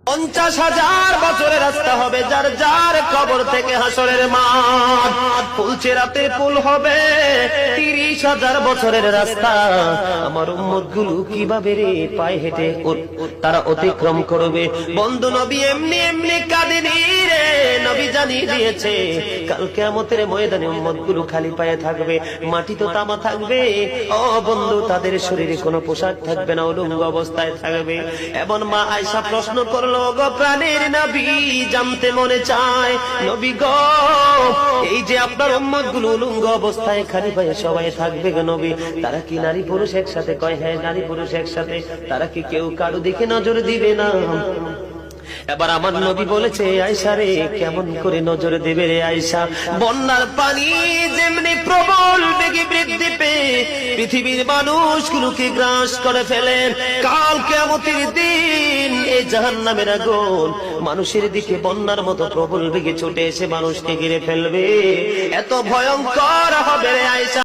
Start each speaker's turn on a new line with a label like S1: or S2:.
S1: 50,000 বছরের রাস্তা হবে, যার যার কবর থেকে হাসরের মাঠ। ফুলচেরাতে পুল হবে 30,000 বছরের রাস্তা। আমার উম্মত গুলো কিভাবে রে পায়ে হেঁটে তারা অতিক্রম করবে? বন্ধু নবী এমনি এমনি কাঁদেনি রে, নবী জানিয়ে দিয়েছে কাল কিয়ামতের ময়দানে উম্মত গুলো খালি পায়ে থাকবে, মাটি তো তামা থাকবে। ও বন্ধু, তাদের শরীরে কোনো পোশাক থাকবে না, উলঙ্গ অবস্থায় থাকবে। এমন মা আয়েশা প্রশ্ন করলো, গো প্রাণের নবী, জানতে মনে চায় নবী গো, এই যে আপনার উম্মত গুলো উলঙ্গ অবস্থায় খালি পায়ে সবাই থাকবে গো নবী, তারা কি নারী পুরুষ একসাথে? কয় হ্যাঁ, নারী পুরুষ একসাথে। তারা কি কেউ কারো দিকে নজর দিবে না? এবার আমার নবী বলেছে, আয়েশা রে, কেমন করে নজর দেবে রে আয়েশা? বন্যার পানি যেমনি প্রবল বেগে বৃদ্ধি পেয়ে পৃথিবীর মানুষগুলোকে গ্রাস করে ফেলেন, কাল কিয়ামতের দিন এই জাহান্নামের আগুন মানুষের দিকে বন্যার মতো প্রবল বেগে ছুটে এসে মানুষকে ঘিরে ফেলবে। এত ভয়ঙ্কর হবে রে আয়েশা।